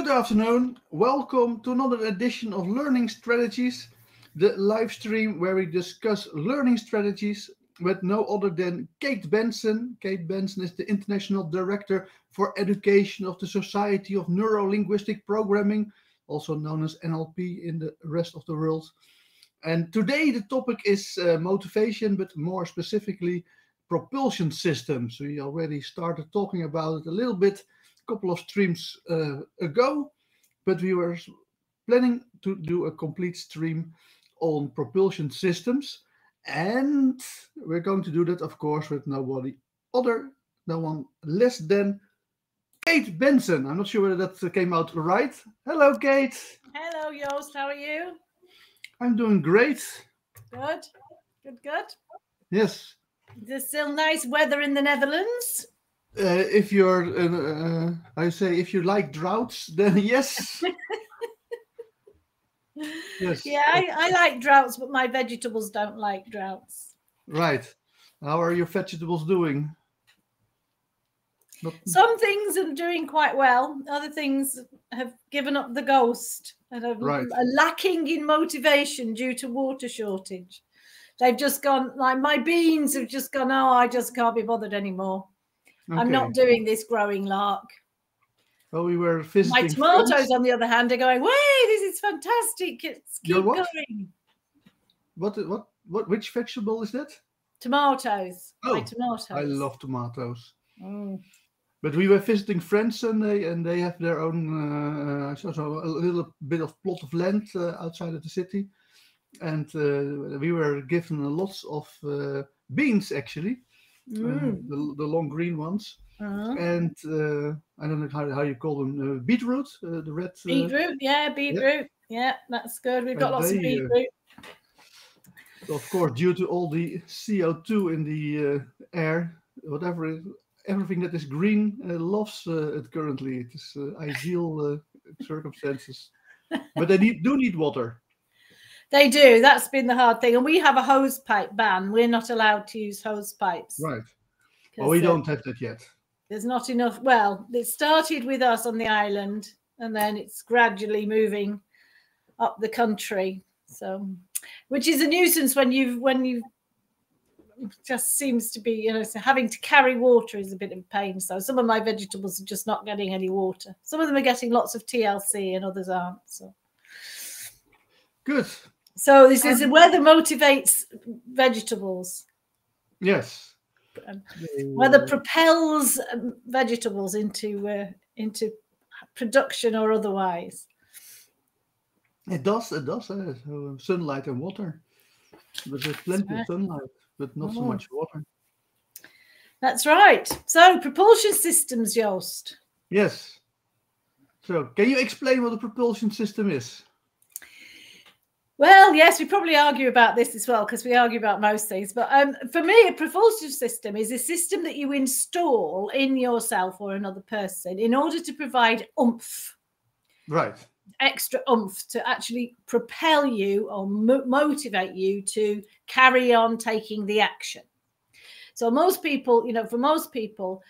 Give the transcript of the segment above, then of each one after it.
Good afternoon. Welcome to another edition of Learning Strategies, the live stream where we discuss learning strategies with no other than Kate Benson. Kate Benson is the International Director for Education of the Society of Neuro-Linguistic Programming, also known as NLP in the rest of the world. And today the topic is motivation, but more specifically propulsion systems. We already started talking about it a little bit a couple of streams ago, but we were planning to do a complete stream on propulsion systems, and we're going to do that, of course, with no one less than Kate Benson. I'm not sure whether that came out right. Hello, Kate. Hello, Joost. How are you? I'm doing great. Good. Yes. There's still nice weather in the Netherlands. If you're, if you like droughts, then yes. Yes. Yeah, I like droughts, but my vegetables don't like droughts. Right. How are your vegetables doing? Some things are doing quite well. Other things have given up the ghost and are lacking in motivation due to water shortage. They've just gone, like my beans have just gone, oh, I just can't be bothered anymore. Okay. I'm not doing this growing lark. Well, we were visiting. My tomatoes, friends. On the other hand, are going, "Way, this is fantastic! It's keep going." Which vegetable is that? Tomatoes. Oh, my tomatoes. I love tomatoes. Mm. But we were visiting friends Sunday, and they have their own a little bit of plot of land outside of the city, and we were given lots of beans actually. The long green ones, and I don't know how you call them, beetroot, the red beetroot. Yeah, that's good. We've got lots of beetroot. Of course, due to all the CO2 in the air, everything that is green loves it currently. It is ideal circumstances, but they do need water. They do. That's been the hard thing. And we have a hose pipe ban. We're not allowed to use hose pipes. Right. Well, we don't have that yet. There's not enough. Well, it started with us on the island, and then it's gradually moving up the country. So, which is a nuisance when you just seems to be, so having to carry water is a bit of a pain. So some of my vegetables are just not getting any water. Some of them are getting lots of TLC and others aren't. So good. So this is weather motivates vegetables. Yes. Weather propels vegetables into production or otherwise. It does. So sunlight and water. But there's plenty of sunlight, but not so much water. That's right. So propulsion systems, Joost. Yes. So can you explain what a propulsion system is? Well, yes, we probably argue about this as well because we argue about most things. But for me, a propulsive system is a system that you install in yourself or another person in order to provide oomph. Right. Extra oomph to actually propel you or motivate you to carry on taking the action. So most people, for most people,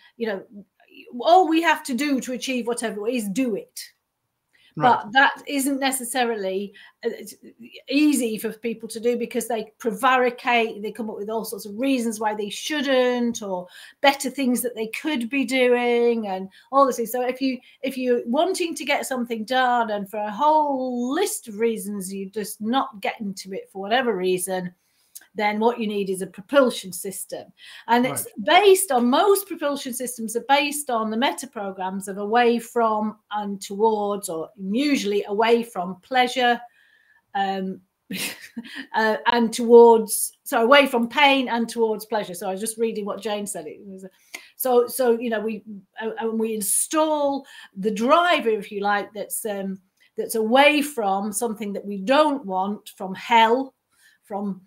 all we have to do to achieve whatever is do it. Right. But that isn't necessarily easy for people to do because they prevaricate, they come up with all sorts of reasons why they shouldn't or better things that they could be doing and all this. So if you're wanting to get something done and for a whole list of reasons you just not get into it for whatever reason, then what you need is a propulsion system. And it's based on, most propulsion systems are based on the meta programs of away from and towards, or usually away from pleasure and towards, so away from pain and towards pleasure. So I was just reading what Jane said. It was we install the driver, if you like, that's away from something that we don't want, from hell, from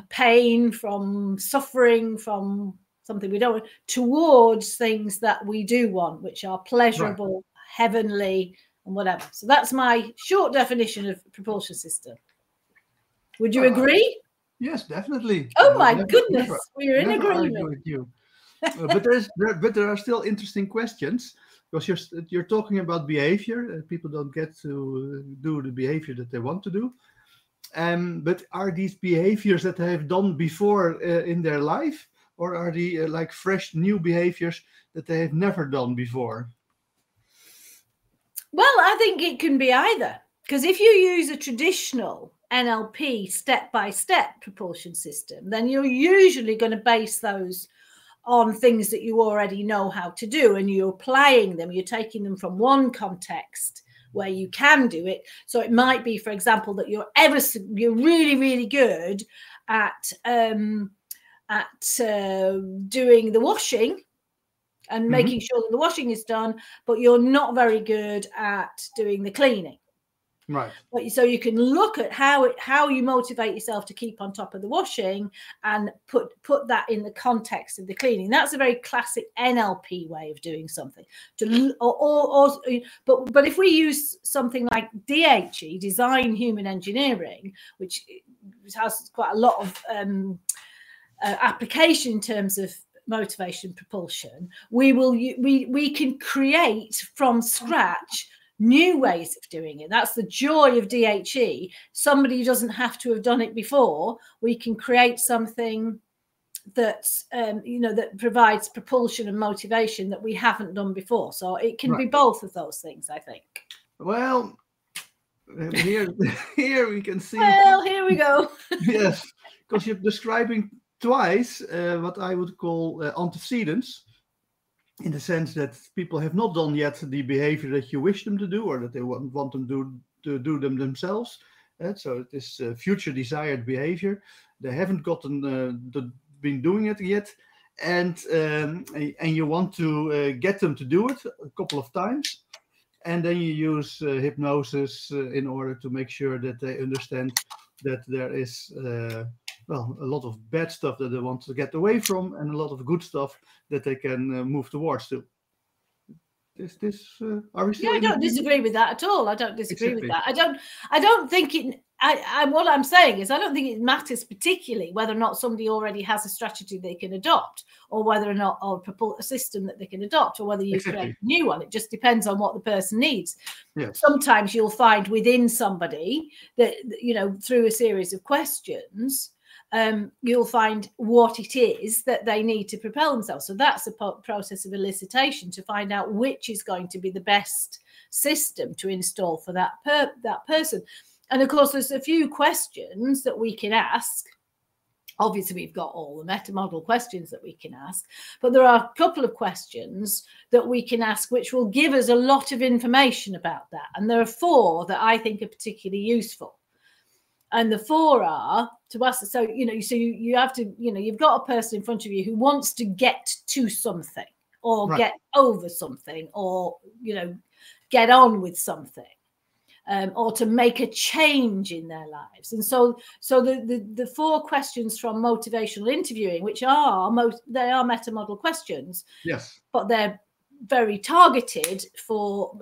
pain, from suffering, from something we don't want, towards things that we do want, which are pleasurable, heavenly, and whatever. So that's my short definition of propulsion system. Would you agree? Yes, definitely. Oh my goodness, we're in agreement. With you. But there are still interesting questions. because you're talking about behavior. People don't get to do the behavior that they want to do. But are these behaviors that they have done before in their life, or are they like fresh new behaviors that they have never done before? Well, I think it can be either. Because if you use a traditional NLP step-by-step propulsion system, then you're usually going to base those on things that you already know how to do, and you're applying them. You're taking them from one context where you can do it. So it might be, for example, that you're really, really good at doing the washing and making sure that the washing is done, but you're not very good at doing the cleaning. Right. So you can look at how you motivate yourself to keep on top of the washing and put that in the context of the cleaning. That's a very classic NLP way of doing something. But if we use something like DHE, Design Human Engineering, which has quite a lot of application in terms of motivation propulsion, we can create from scratch new ways of doing it. That's the joy of DHE. Somebody doesn't have to have done it before. We can create something that's that provides propulsion and motivation that we haven't done before. So it can be both of those things, I think. Well, here we can see. Well, here we go. Yes, because you're describing twice what I would call antecedents, in the sense that people have not done yet the behavior that you wish them to do, or that they want them to do them themselves. So it is future desired behavior. They haven't been doing it yet, and you want to get them to do it a couple of times, and then you use hypnosis in order to make sure that they understand that there is a lot of bad stuff that they want to get away from, and a lot of good stuff that they can move towards to. Are we still? Yeah, I don't disagree with that at all. I don't disagree with that. I don't think it. What I'm saying is, I don't think it matters particularly whether or not somebody already has a strategy they can adopt, or whether or not a system that they can adopt, or whether you create a new one. It just depends on what the person needs. Yes. Sometimes you'll find within somebody that, through a series of questions, you'll find what it is that they need to propel themselves. So that's a process of elicitation to find out which is going to be the best system to install for that person. And of course, there's a few questions that we can ask. Obviously, we've got all the meta model questions that we can ask, but there are a couple of questions that we can ask which will give us a lot of information about that. And there are 4 that I think are particularly useful. And the 4 are to us. So, you have to, you've got a person in front of you who wants to get to something, or get over something, or, get on with something, or to make a change in their lives. And so the 4 questions from motivational interviewing, which they are meta model questions. Yes. But they're very targeted for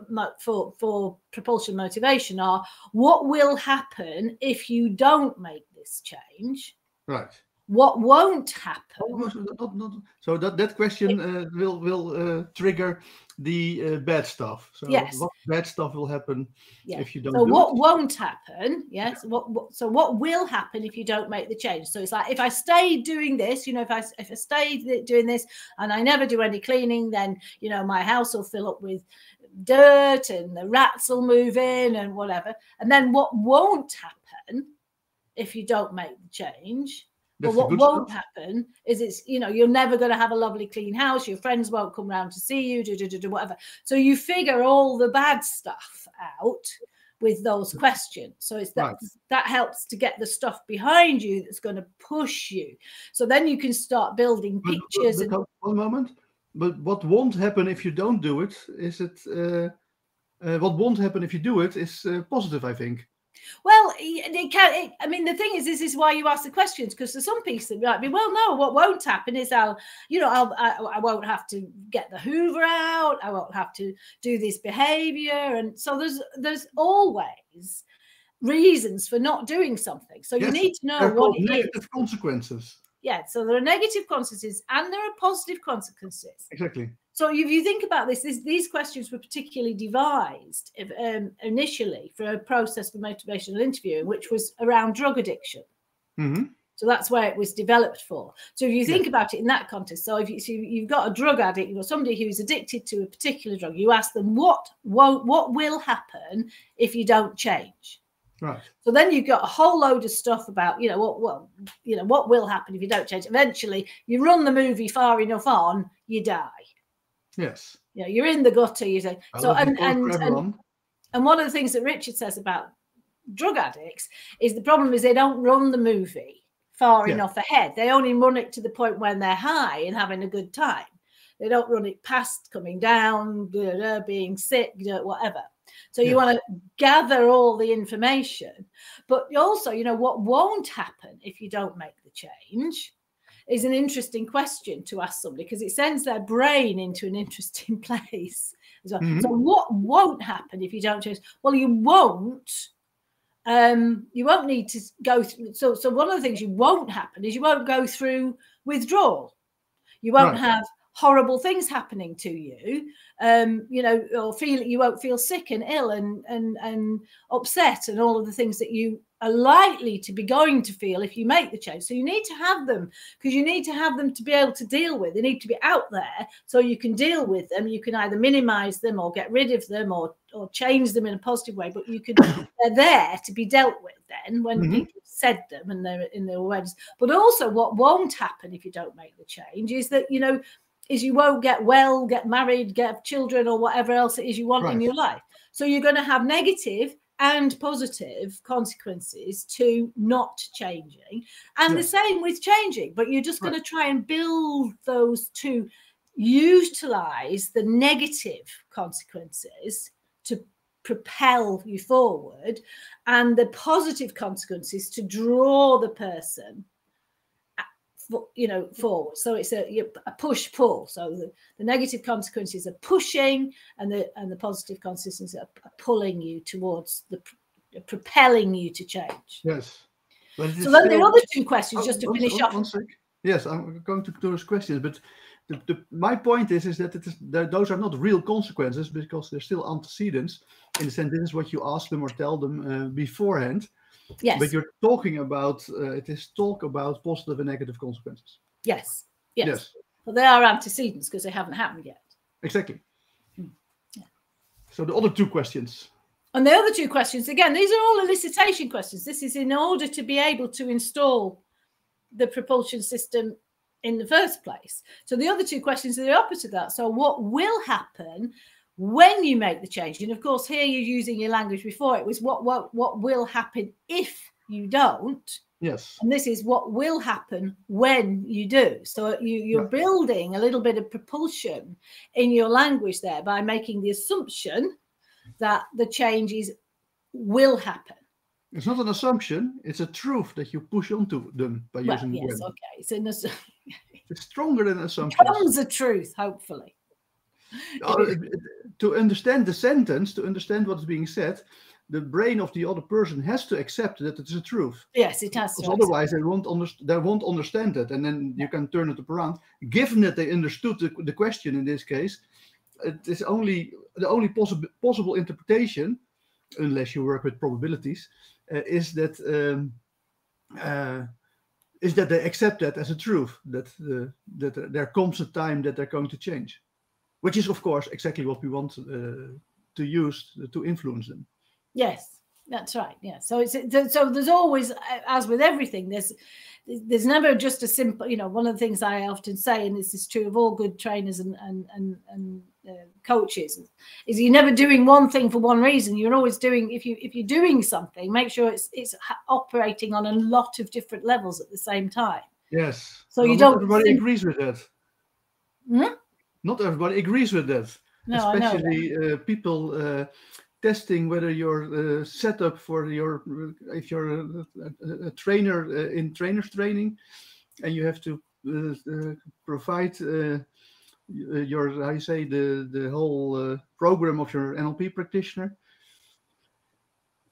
propulsion motivation, are: what will happen if you don't make this change? Right. What won't happen? So that question will trigger the bad stuff. So yes. What bad stuff will happen if you don't so do what it? Won't happen? Yes. So what will happen if you don't make the change? So it's like, if I stay doing this, if I stay doing this and I never do any cleaning, then my house will fill up with dirt and the rats will move in and whatever. And then what won't happen if you don't make the change? But what won't happen is you're never going to have a lovely clean house. Your friends won't come round to see you, whatever. So you figure all the bad stuff out with those questions. So it's that helps to get the stuff behind you that's going to push you. So then you can start building pictures. One moment. But what won't happen if you don't do it? Is it what won't happen if you do it is positive, I think. Well, the thing is, this is why you ask the questions, because there's some piece that might be, well, no, what won't happen is I won't have to get the Hoover out. I won't have to do this behavior. And so there's always reasons for not doing something. So you need to know what it is. Negative consequences. Yeah. So there are negative consequences and there are positive consequences. Exactly. So if you think about this, these questions were particularly devised initially for a process for motivational interviewing, which was around drug addiction. Mm-hmm. So that's where it was developed for. So if you think about it in that context, so if you've got a drug addict or somebody who's addicted to a particular drug, you ask them what will happen if you don't change. Right. So then you've got a whole load of stuff about, what will happen if you don't change. Eventually, you run the movie far enough on, you die. Yes. You're in the gutter. You say so, and one of the things that Richard says about drug addicts is the problem is they don't run the movie far enough ahead. They only run it to the point when they're high and having a good time. They don't run it past coming down, being sick, whatever. So you want to gather all the information, but also, what won't happen if you don't make the change is an interesting question to ask somebody, because it sends their brain into an interesting place as well. Mm-hmm. So what won't happen if you don't change? Well, you won't need to go through. So one of the things you won't happen is you won't go through withdrawal. You won't have horrible things happening to you, or you won't feel sick and ill and upset and all of the things that you are likely to be going to feel if you make the change. So you need to have them, because you need to have them to be able to deal with. They need to be out there so you can deal with them. You can either minimize them or get rid of them or change them in a positive way, but they're there to be dealt with then when people have said them and they're in their awareness. But also what won't happen if you don't make the change is that, is you won't get well, get married, get children, or whatever else it is you want in your life. So you're going to have negative and positive consequences to not changing. And the same with changing, but you're just going to try and build those to utilize the negative consequences to propel you forward, and the positive consequences to draw the person forward. So it's a push-pull. So the negative consequences are pushing, and the positive consequences are pulling you towards propelling you to change. Yes. So then the other two questions, just to finish off. Yes, I'm going to those questions, but my point is that those are not real consequences, because they're still antecedents. In the sense, this is what you ask them or tell them beforehand. Yes. But you're talking about it is talk about positive and negative consequences. Yes. Well, they are antecedents because they haven't happened yet. Exactly. So the other two questions. And the other two questions, again, these are all elicitation questions. This is in order to be able to install the propulsion system in the first place. So the other two questions are the opposite of that. So what will happen when you make the change? And of course, here you're using your language. Before it was what will happen if you don't. Yes. And this is what will happen when you do. So you're building a little bit of propulsion in your language there by making the assumption that the changes will happen. It's not an assumption, it's a truth that you push onto them by using the word. Okay. So it's stronger than assumption. It becomes a truth, hopefully. To understand the sentence, to understand what's being said, the brain of the other person has to accept that it's a truth. Yes, it has to. Otherwise, they won't understand it, and then you can turn it around. Given that they understood the question in this case, it is the only possible interpretation, unless you work with probabilities, is that they accept that as a truth, that there comes a time that they're going to change. Which is, of course, exactly what we want to use to influence them. Yes, that's right. Yeah. So there's always, as with everything, there's never just a simple. One of the things I often say, and this is true of all good trainers and coaches, is you're never doing one thing for one reason. You're always doing, if you're doing something, make sure it's operating on a lot of different levels at the same time. Yes. So you don't. Everybody agrees with that. Hmm? Not everybody agrees with that. No, especially I know that. People testing whether you're set up for if you're a trainer in trainers training, and you have to provide the whole program of your NLP practitioner.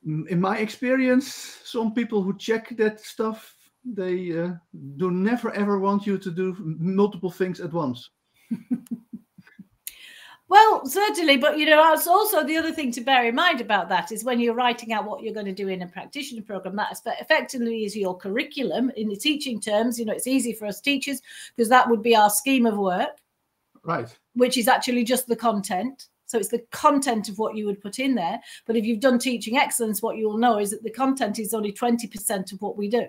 In my experience, some people who check that stuff, they do never ever want you to do multiple things at once. Well, certainly, but it's also the other thing to bear in mind about that is when you're writing out what you're going to do in a practitioner program, that effectively is your curriculum in the teaching terms. It's easy for us teachers because that would be our scheme of work, right? Which is actually just the content. So it's the content of what you would put in there. But if you've done teaching excellence, what you will know is that the content is only 20% of what we do,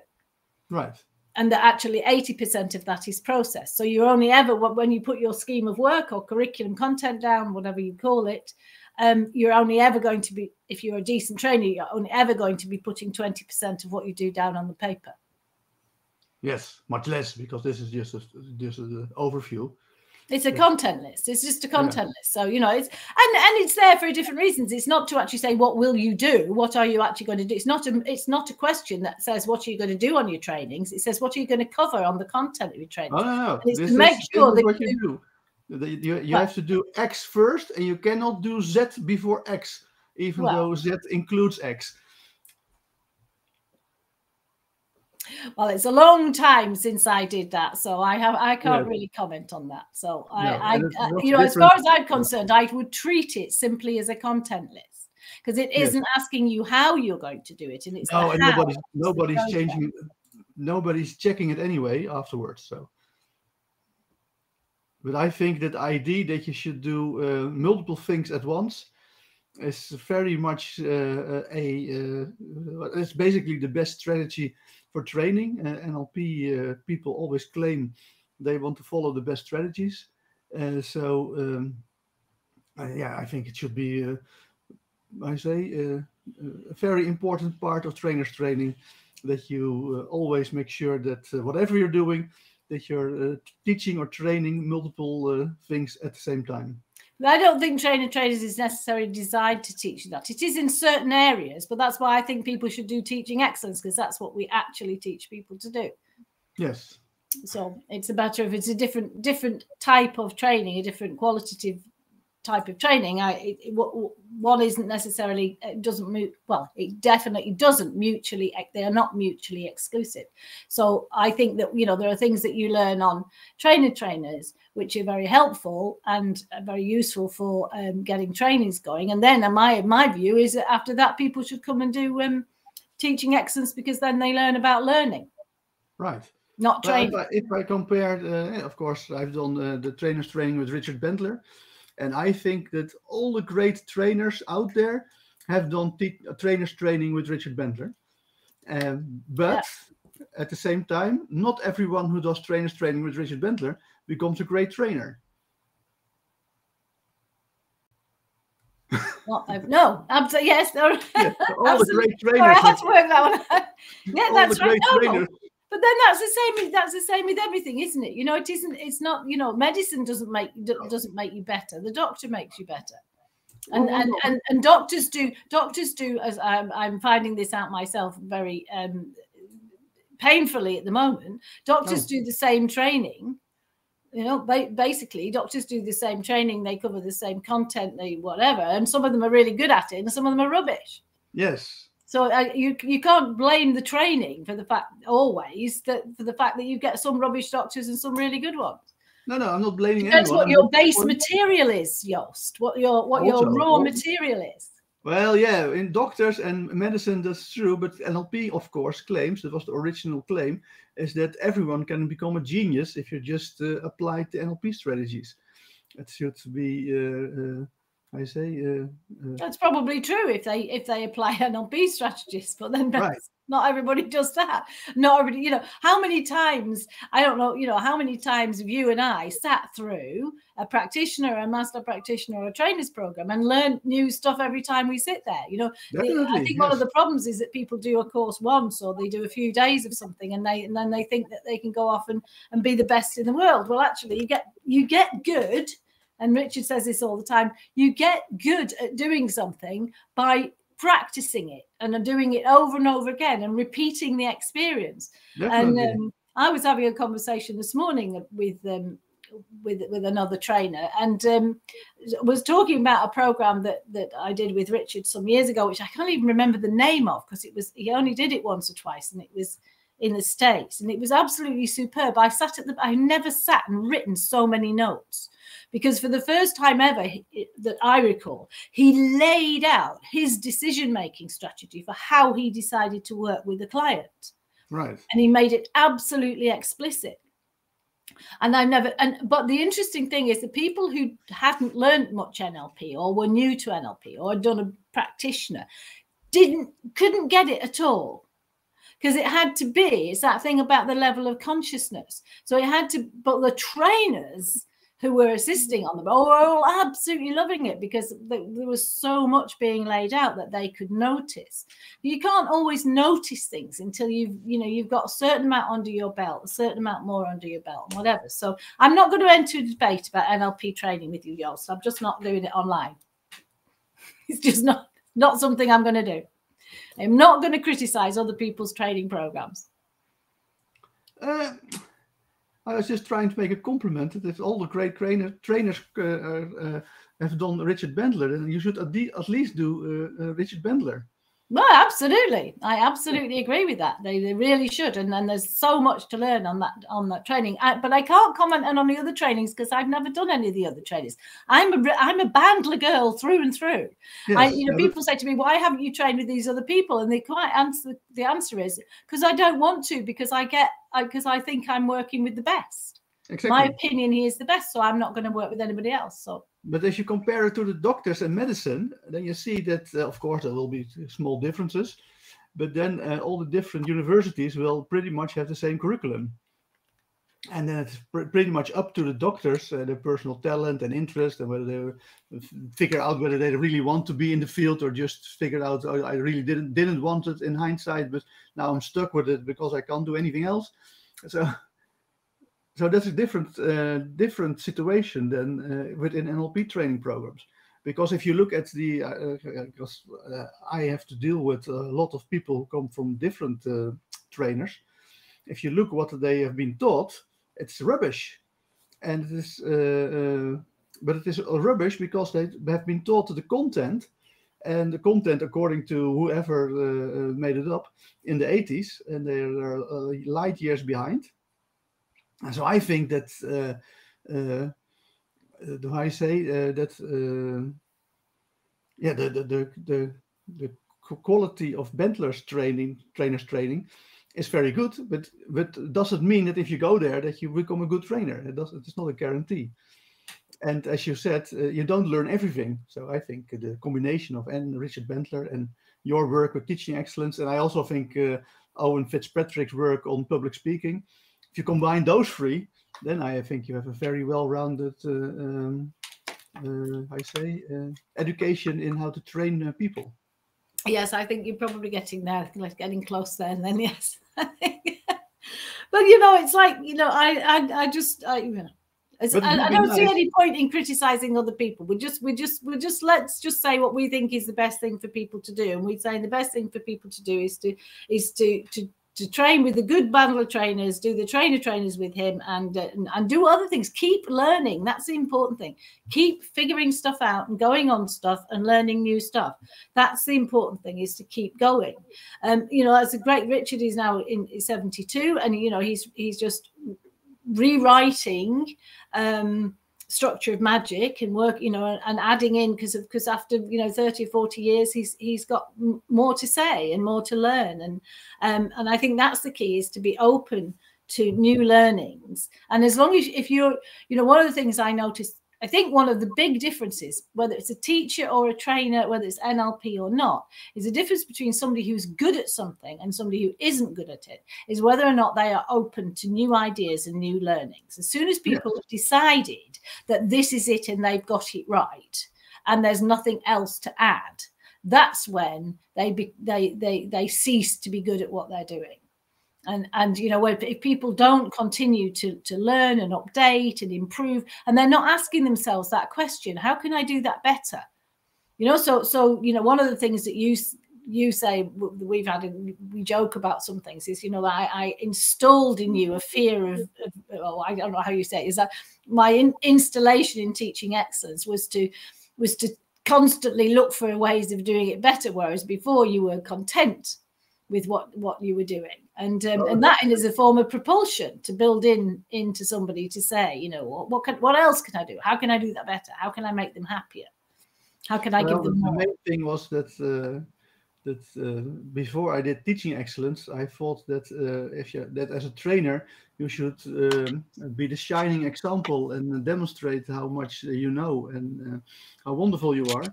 right? And that actually 80% of that is process. So you're only ever, when you put your scheme of work or curriculum content down, whatever you call it, you're only ever going to be, if you're a decent trainer, you're only ever going to be putting 20% of what you do down on the paper. Yes, much less, because this is just an overview. It's a content list. It's just a content list. So, it's, and it's there for different reasons. It's not to actually say, what will you do? What are you actually going to do? It's not a question that says, what are you going to do on your trainings? It says, what are you going to cover on the content of your trainings? Oh, no. And it's to make sure that what you do. You have to do X first, and you cannot do Z before X, even though Z includes X. Well, it's a long time since I did that, so I can't really comment on that. So as far as I'm concerned, I would treat it simply as a content list, because it isn't asking you how you're going to do it, and it's and nobody's changing, nobody's checking it anyway afterwards. So, but I think that idea that you should do multiple things at once is very much it's basically the best strategy for training. NLP people always claim they want to follow the best strategies. I think it should be, a very important part of trainers training, that you always make sure that whatever you're doing, that you're teaching or training multiple things at the same time. I don't think trainers is necessarily designed to teach you that. It is in certain areas, but that's why I think people should do teaching excellence, because that's what we actually teach people to do. Yes. So it's a matter of, it's a different type of training, a different qualitative type of training. One isn't necessarily, it definitely doesn't mutually, they are not mutually exclusive. So I think that, there are things that you learn on trainers, which are very helpful and very useful for getting trainings going. And then my view is that after that, people should come and do teaching excellence, because then they learn about learning. Right. Not training. If I compare, of course, I've done the trainers training with Richard Bentler. And I think that all the great trainers out there have done trainers training with Richard Bentler. But at the same time, not everyone who does trainers training with Richard Bentler becomes a great trainer. No, absolutely, yes. No. Yeah, all the great trainers. I had to work that one out. Yeah, that's right. No. But then that's the same with everything, isn't it? It isn't. It's not. Medicine doesn't make you better. The doctor makes you better, and doctors do. As I'm finding this out myself very painfully at the moment. Doctors do the same training. Basically, doctors do the same training. They cover the same content. They whatever, and some of them are really good at it, and some of them are rubbish. Yes. So you can't blame the training for the fact that you get some rubbish doctors and some really good ones. No, I'm not blaming anyone. That's what your base material is, Joost. What your raw material is. Well, yeah, in doctors and medicine, that's true. But NLP, of course, claims, that was the original claim, is that everyone can become a genius if you just apply the NLP strategies. It should be... that's probably true if they apply NLP strategies, but then not everybody does that. Not everybody, how many times, I don't know, how many times have you and I sat through a practitioner, a master practitioner, or a trainer's program and learn new stuff every time we sit there. I think one of the problems is that people do a course once, or they do a few days of something, and then they think that they can go off and be the best in the world. Well, actually, you get good. And Richard says this all the time, you get good at doing something by practicing it and doing it over and over again and repeating the experience. Definitely. And I was having a conversation this morning with another trainer, and was talking about a program that I did with Richard some years ago, which I can't even remember the name of, because he only did it once or twice, and it was in the States, and it was absolutely superb. I never sat and written so many notes, because for the first time ever that I recall, he laid out his decision-making strategy for how he decided to work with the client. Right. And he made it absolutely explicit. And but the interesting thing is the people who hadn't learned much NLP or were new to NLP or had done a practitioner couldn't get it at all. Because it had to be, it's that thing about the level of consciousness. So it had to, but the trainers who were assisting on them were all absolutely loving it, because there was so much being laid out that they could notice. You can't always notice things until you've got a certain amount under your belt, a certain amount more under your belt, and whatever. So I'm not going to enter a debate about NLP training with you, Jos. I'm just not doing it online. It's just not something I'm going to do. I'm not going to criticize other people's training programs. I was just trying to make a compliment that if all the great trainers have done Richard Bandler, then you should at least do Richard Bandler. Well, absolutely. I absolutely agree with that. They really should. And then there's so much to learn on that training. But I can't comment on the other trainings because I've never done any of the other trainings. I'm a Bandler girl through and through. Yes, people say to me, why haven't you trained with these other people? And the answer is because I don't want to, because I think I'm working with the best. Exactly. My opinion, he is the best, so I'm not going to work with anybody else. So. But if you compare it to the doctors and medicine, then you see that, of course, there will be small differences, but then all the different universities will pretty much have the same curriculum. And then it's pretty much up to the doctors, their personal talent and interest, and whether they figure out whether they really want to be in the field or just figure out, oh, I really didn't want it in hindsight, but now I'm stuck with it because I can't do anything else. So that's a different situation than within NLP training programs. Because if you look at I have to deal with a lot of people who come from different trainers. If you look what they have been taught, it's rubbish. And it is, but it is rubbish because they have been taught the content, and the content according to whoever made it up in the 80s, and they're light years behind. And so I think that, do I say that, the quality of Bandler's trainer's training is very good, but doesn't mean that if you go there that you become a good trainer. It's not a guarantee. And as you said, you don't learn everything. So I think the combination of Richard Bandler and your work with teaching excellence, and I also think Owen Fitzpatrick's work on public speaking, if you combine those three, then I think you have a very well-rounded, education in how to train people. Yes, I think you're probably getting there, like getting close there. And then yes, but it's like I don't see any point in criticizing other people. We just let's just say what we think is the best thing for people to do, and we're saying the best thing for people to do is to train with the good Bandler trainers, do the trainers with him, and do other things. Keep learning. That's the important thing. Keep figuring stuff out and going on stuff and learning new stuff. That's the important thing, is to keep going. That's a great. Richard is now in 72, and he's just rewriting Structure of Magic and work, and adding in, because after 30 or 40 years he's got more to say and more to learn, and I think that's the key, is to be open to new learnings. And as long as if you're one of the things I noticed, I think one of the big differences, whether it's a teacher or a trainer, whether it's NLP or not, is the difference between somebody who's good at something and somebody who isn't good at it, is whether or not they are open to new ideas and new learnings. As soon as people have decided that this is it and they've got it right and there's nothing else to add, that's when they cease to be good at what they're doing. And if people don't continue to learn and update and improve, and they're not asking themselves that question, how can I do that better? So one of the things that you say we've had, we joke about some things, is I installed in you a fear of I don't know how you say it, is that my installation in teaching excellence was to constantly look for ways of doing it better, whereas before you were content with what you were doing. And that is a form of propulsion to build into somebody to say, you know, what else can I do? How can I do that better? How can I make them happier? How can I give them more? The main thing was that before I did teaching excellence, I thought that that as a trainer you should be the shining example and demonstrate how much you know and how wonderful you are.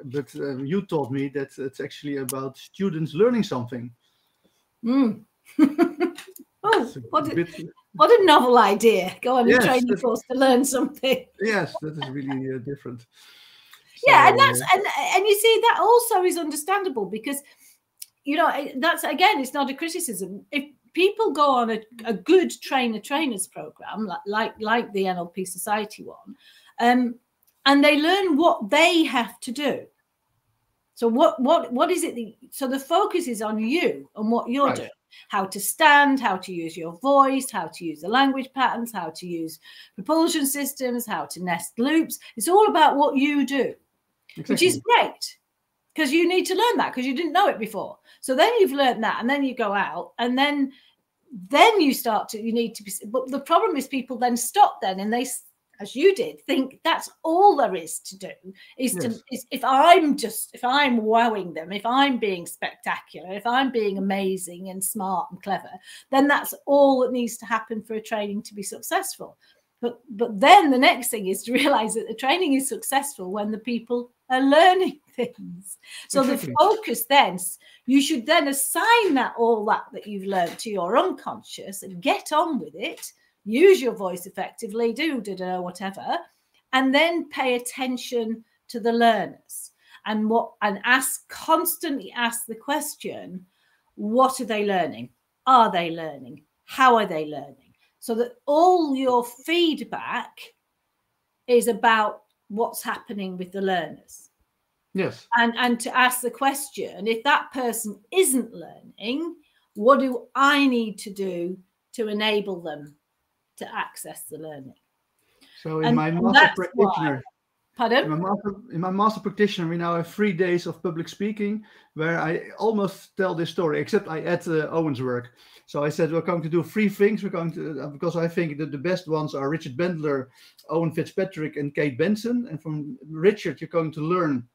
But you taught me that it's actually about students learning something. Oh, what a novel idea. Go on a training course to learn something. Yes, that is really different. So, yeah, and that's and you see, that also is understandable, because, you know, that's, again, it's not a criticism. If people go on a good trainers program like the NLP Society one, and they learn what they have to do. So what is it? So the focus is on you and what you're doing. How to stand, how to use your voice, how to use the language patterns, how to use propulsion systems, how to nest loops. It's all about what you do, which is great, because you need to learn that, because you didn't know it before. So then you've learned that, and then you go out, and then you start to, you need to be, but the problem is people then stop then, and they, as you did, think that's all there is to do, is if I'm wowing them, if I'm being spectacular, if I'm being amazing and smart and clever, then that's all that needs to happen for a training to be successful. But then the next thing is to realize that the training is successful when the people are learning things. So the focus then, you should then assign all that you've learned to your unconscious and get on with it. Use your voice effectively, do whatever, and then pay attention to the learners and constantly ask the question, what are they learning? Are they learning? How are they learning? So that all your feedback is about what's happening with the learners. Yes. And to ask the question, if that person isn't learning, what do I need to do to enable them to access the learning? So in my master practitioner, pardon? In my master practitioner, we now have 3 days of public speaking where I almost tell this story, except I add Owen's work. So I said, we're going to do 3 things. We're going to, because I think that the best ones are Richard Bendler, Owen Fitzpatrick, and Kate Benson. And from Richard, you're going to learn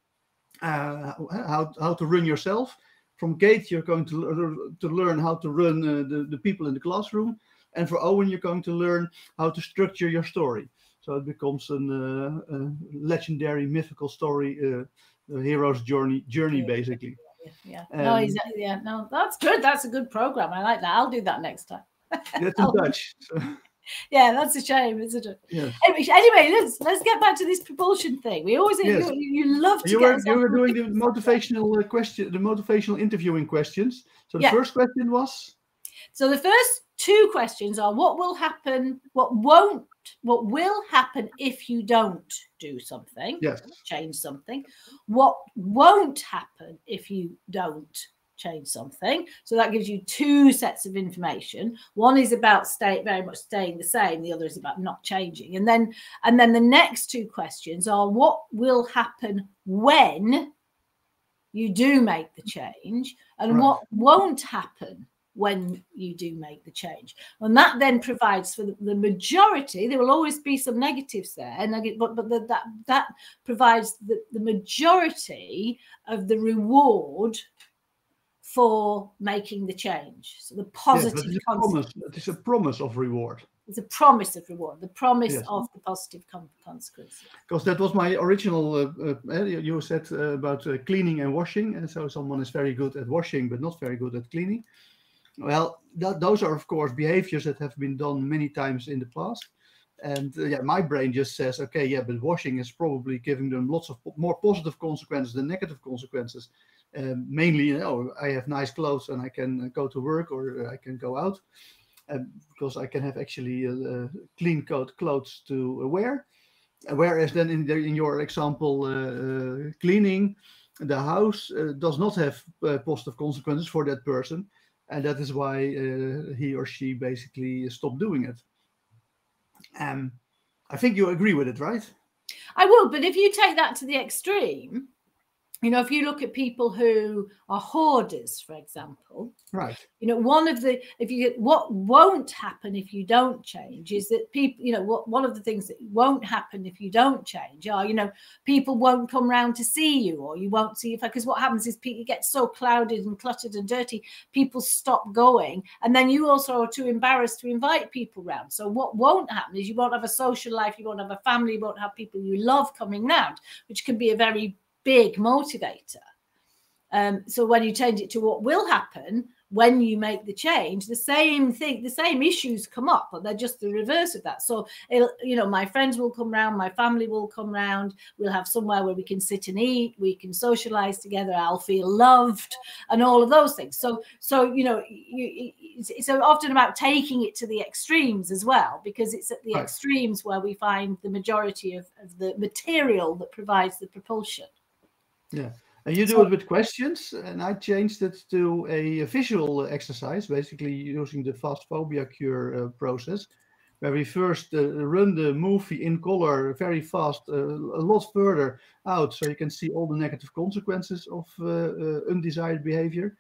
how to run yourself. From Kate, you're going to learn how to run the people in the classroom. And for Owen, you're going to learn how to structure your story. So it becomes a legendary, mythical story, the hero's journey, basically. Yeah. No, that's good. That's a good program. I like that. I'll do that next time. That's in Dutch. So. Yeah, that's a shame, isn't it? Yes. Anyway, let's get back to this propulsion thing. We always you love to. You were doing the motivational question, the motivational interviewing questions. So the first question was. So the first 2 questions are: what will happen? What will happen if you don't do something? Yes. Change something. What won't happen if you don't change something? So that gives you 2 sets of information. One is about very much staying the same. The other is about not changing. And then the next 2 questions are: what will happen when you do make the change, and what won't happen when you do make the change? And that then provides for the majority. There will always be some negatives there, but that provides the majority of the reward for making the change. So the positive it is a promise of reward. It's a promise of reward, the promise of the positive consequences. Because that was my original, you said about cleaning and washing. And so someone is very good at washing, but not very good at cleaning. Well, those are, of course, behaviors that have been done many times in the past. And my brain just says, okay, but washing is probably giving them lots of more positive consequences than negative consequences. Mainly, I have nice clothes and I can go to work, or I can go out because I can have actually clean clothes to wear. Whereas then in your example, cleaning the house does not have positive consequences for that person. And that is why he or she basically stopped doing it. I think you agree with it, right? I will, but if you take that to the extreme, You know, if you look at people who are hoarders, for example, Right. you know, what won't happen if you don't change is that people, you know, one of the things that won't happen if you don't change are, you know, people won't come round to see you, or you won't see, because what happens is people get so clouded and cluttered and dirty, people stop going, and then you also are too embarrassed to invite people round. So what won't happen is you won't have a social life, you won't have a family, you won't have people you love coming round, which can be a very big motivator. So when you change it to what will happen when you make the change, the same thing, the same issues come up, but they're just the reverse of that. So, you know, my friends will come round, my family will come round, we'll have somewhere where we can sit and eat, we can socialize together, I'll feel loved, and all of those things. So you know, it's often about taking it to the extremes as well, because it's at the extremes where we find the majority of the material that provides the propulsion. Yeah. And you do it with questions, and I changed it to a visual exercise, basically using the fast phobia cure process, where we first run the movie in color very fast, a lot further out, so you can see all the negative consequences of undesired behavior.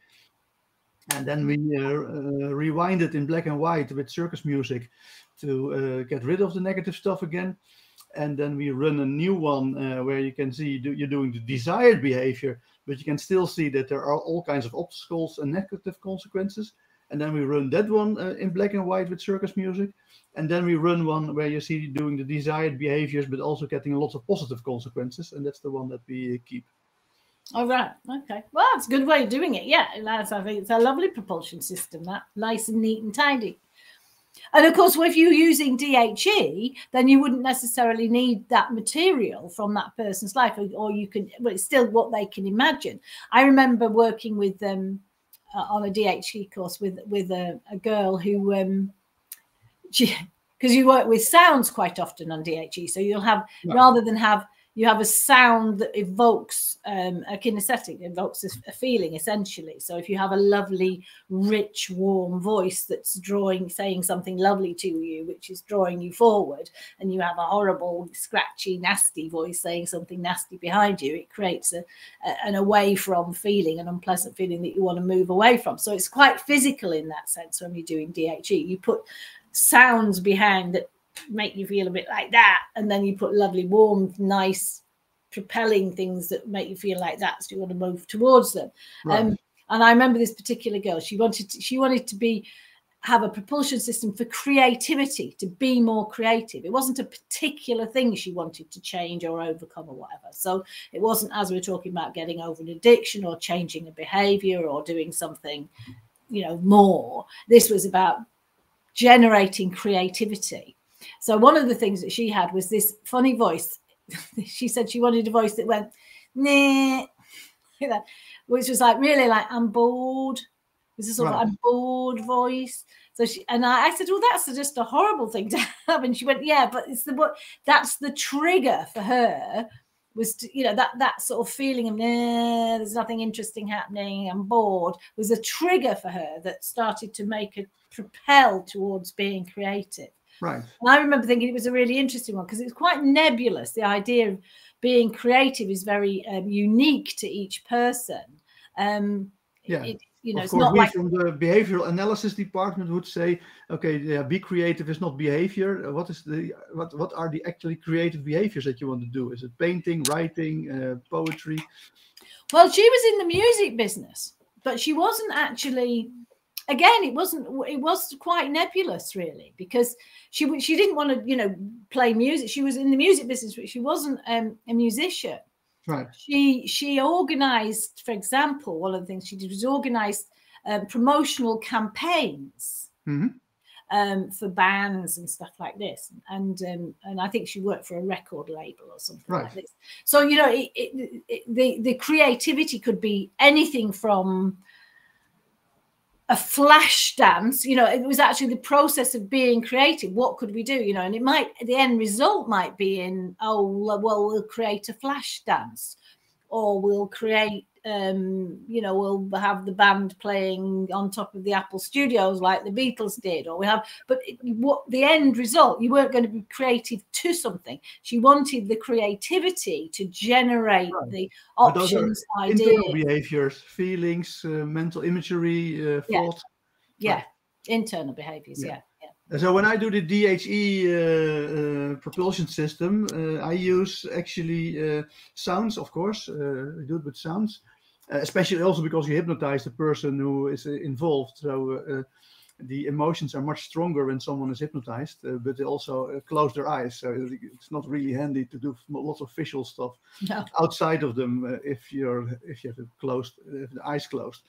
And then we rewind it in black and white with circus music to get rid of the negative stuff again. And then we run a new one where you can see you're doing the desired behavior, but you can still see that there are all kinds of obstacles and negative consequences. And then we run that one in black and white with circus music. And then we run one where you see doing the desired behaviors, but also getting lots of positive consequences. And that's the one that we keep. All right. Okay. Well, that's a good way of doing it. Yeah. I think it's a lovely propulsion system, that nice and neat and tidy. And of course, if you're using DHE, then you wouldn't necessarily need that material from that person's life, or you can, but it's still what they can imagine. I remember working with them on a DHE course with a girl who, because you work with sounds quite often on DHE, so you'll have, rather than have, you have a sound that evokes a kinesthetic, evokes a feeling, essentially. So if you have a lovely, rich, warm voice that's saying something lovely to you, which is drawing you forward, and you have a horrible, scratchy, nasty voice saying something nasty behind you, it creates an away from feeling, an unpleasant feeling that you want to move away from. So it's quite physical in that sense when you're doing DHE. You put sounds behind that make you feel a bit like that, and then you put lovely, warm, nice, propelling things that make you feel like that, so you want to move towards them. And I remember this particular girl, she wanted to have a propulsion system for creativity, to be more creative. It wasn't a particular thing she wanted to change or overcome or whatever. So it wasn't, as we were talking about, getting over an addiction or changing a behavior or doing something, you know, more. This was about generating creativity. So one of the things that she had was this funny voice. She said she wanted a voice that went, nah, which was like, really like, I'm bored. It was a sort of I'm bored voice. So I said, well, that's just a horrible thing to have. And she went, yeah, but that's the trigger for her, was to, you know, that sort of feeling of, nah, there's nothing interesting happening, I'm bored, was a trigger for her that started to make her propel towards being creative. Right. And I remember thinking it was a really interesting one, because it's quite nebulous. The idea of being creative is very unique to each person. You know, of course, we from the behavioral analysis department would say, okay, yeah, be creative is not behavior. What are the actually creative behaviors that you want to do? Is it painting, writing, poetry? Well, she was in the music business, but she wasn't actually. Again, it was quite nebulous, really, because she didn't want to, you know, play music. She was in the music business, but she wasn't a musician. Right. She organized, for example, one of the things she did was organize promotional campaigns for bands and stuff like this. And I think she worked for a record label or something like this. So, you know, the creativity could be anything from a flash dance, you know, it was actually the process of being creative. What could we do, you know? And the end result might be in, oh, well, we'll create a flash dance, or we'll create you know, we'll have the band playing on top of the Apple Studios like the Beatles did, or we have, but what the end result, you weren't going to be creative to something. She wanted the creativity to generate the options, ideas. Internal behaviors, feelings, mental imagery, thoughts. Yeah, right. Internal behaviors, yeah. So when I do the DHE propulsion system, I use actually sounds, of course. I do it with sounds, especially also because you hypnotize the person who is involved. So the emotions are much stronger when someone is hypnotized, but they also close their eyes. So it's not really handy to do lots of visual stuff outside of them if you have the eyes closed.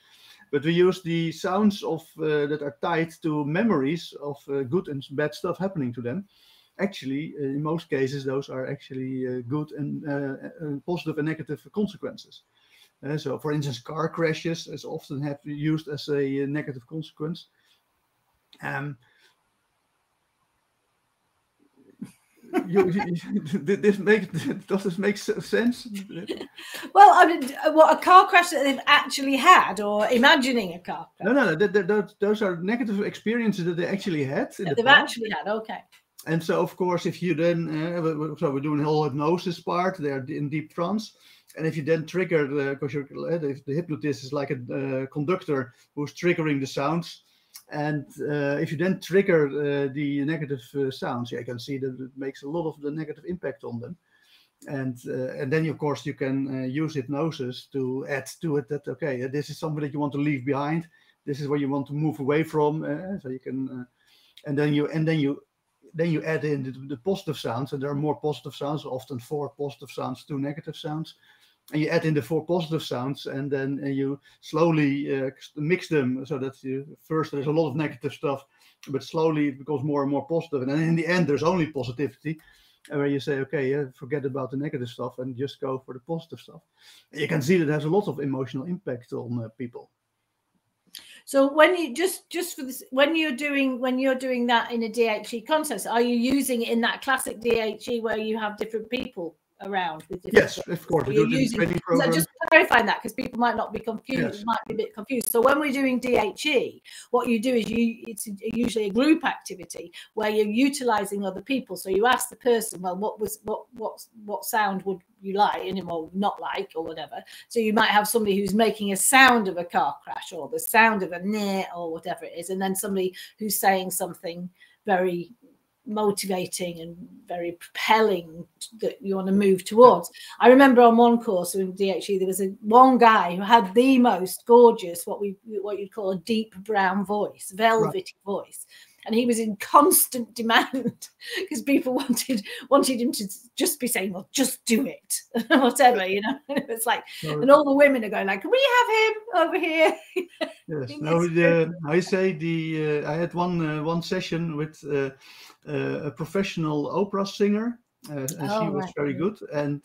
But we use the sounds of that are tied to memories of good and bad stuff happening to them. Actually, in most cases, those are actually good and positive and negative consequences. So, for instance, car crashes is often used as a negative consequence. Does this make sense? Well, I mean, what, a car crash that they've actually had, or imagining a car crash? No. Those are negative experiences that they actually had in the they've past. actually had. Okay. And so, of course, if you then, so we're doing the whole hypnosis part, they're in deep trance. And if you then trigger, because the hypnotist is like a conductor who's triggering the sounds. And if you then trigger the negative sounds, you can see that it makes a lot of the negative impact on them. And then, of course, you can use hypnosis to add to it that, okay, this is something that you want to leave behind. This is where you want to move away from. So you can, and then you add in the positive sounds, and there are more positive sounds, often 4 positive sounds, 2 negative sounds. And you add in the 4 positive sounds, and then you slowly mix them so that first there's a lot of negative stuff, but slowly it becomes more and more positive. And then in the end, there's only positivity, where you say, okay, forget about the negative stuff and just go for the positive stuff. And you can see that it has a lot of emotional impact on people. So when you just for this, when you're doing that in a DHE context, are you using it in that classic DHE where you have different people around with different yes, of course. We do it in training programs. So just clarifying that, because people might not be confused, Yes. might be a bit confused. So when we're doing DHE, what you do is it's usually a group activity where you're utilizing other people. So you ask the person, well, what sound would you like, or not like, or whatever. So you might have somebody who's making a sound of a car crash, or the sound of a near, or whatever it is, and then somebody who's saying something very motivating and very propelling that you want to move towards. I remember on one course in DHE there was one guy who had the most gorgeous, what you'd call a deep brown voice, velvety voice, and he was in constant demand because people wanted him to just be saying, well, just do it, whatever, you know. It's like, and all the women are going like, can we have him over here? Yes. No, I say I had one session with a professional opera singer, and she was very good. And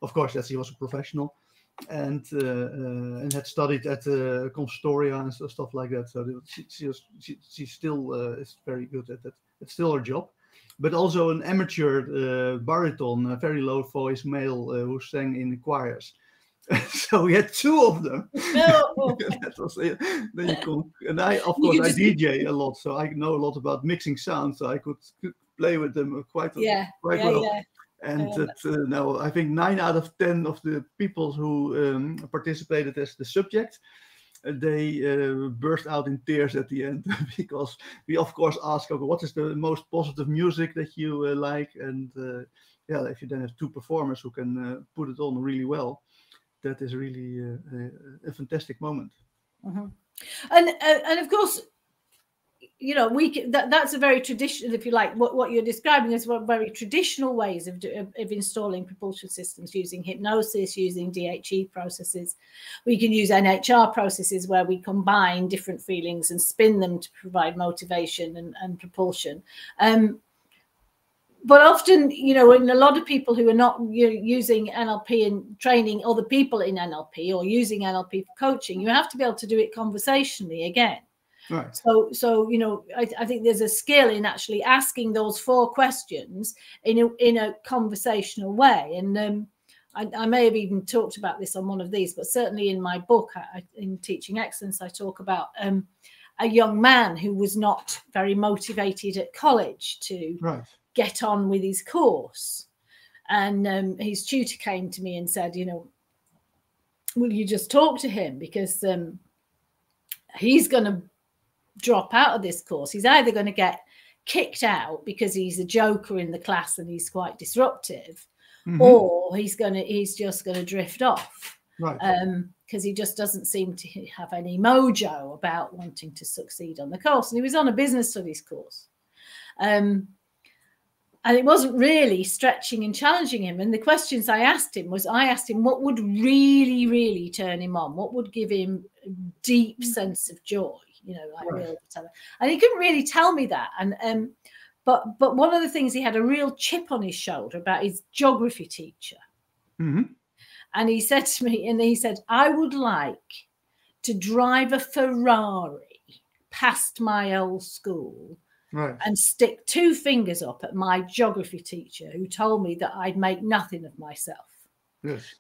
of course, yes, he was a professional, and had studied at conservatoria and stuff like that. So she still is very good at that. It's still her job. But also an amateur baritone, a very low voice male who sang in the choirs. So we had 2 of them. That was and I, of course, I DJ a lot, so I know a lot about mixing sound, so I could play with them quite well. Yeah. And now I think 9 out of 10 of the people who participated as the subject, they burst out in tears at the end, because we of course ask, okay, what is the most positive music that you like? And if you then have 2 performers who can put it on really well, that is really a fantastic moment. Mm-hmm. And of course, you know, that's a very traditional, if you like, what you're describing is very traditional ways of installing propulsion systems, using hypnosis, using DHE processes. We can use NHR processes where we combine different feelings and spin them to provide motivation and propulsion. But often, you know, in a lot of people who are not using NLP and training other people in NLP or using NLP for coaching, you have to be able to do it conversationally again. Right. So you know, I think there's a skill in actually asking those 4 questions in a conversational way. And I may have even talked about this on one of these, but certainly in my book, in Teaching Excellence, I talk about a young man who was not very motivated at college to get on with his course. And his tutor came to me and said, you know, will you just talk to him? Because he's going to drop out of this course. He's either going to get kicked out because he's a joker in the class and he's quite disruptive, or he's just going to drift off, because he just doesn't seem to have any mojo about wanting to succeed on the course. And he was on a business studies course, and it wasn't really stretching and challenging him. And the questions I asked him what would really, really turn him on, what would give him a deep sense of joy, you know, like real. And he couldn't really tell me that. And but one of the things, he had a real chip on his shoulder about his geography teacher. And he said to me, I would like to drive a Ferrari past my old school and stick 2 fingers up at my geography teacher who told me that I'd make nothing of myself.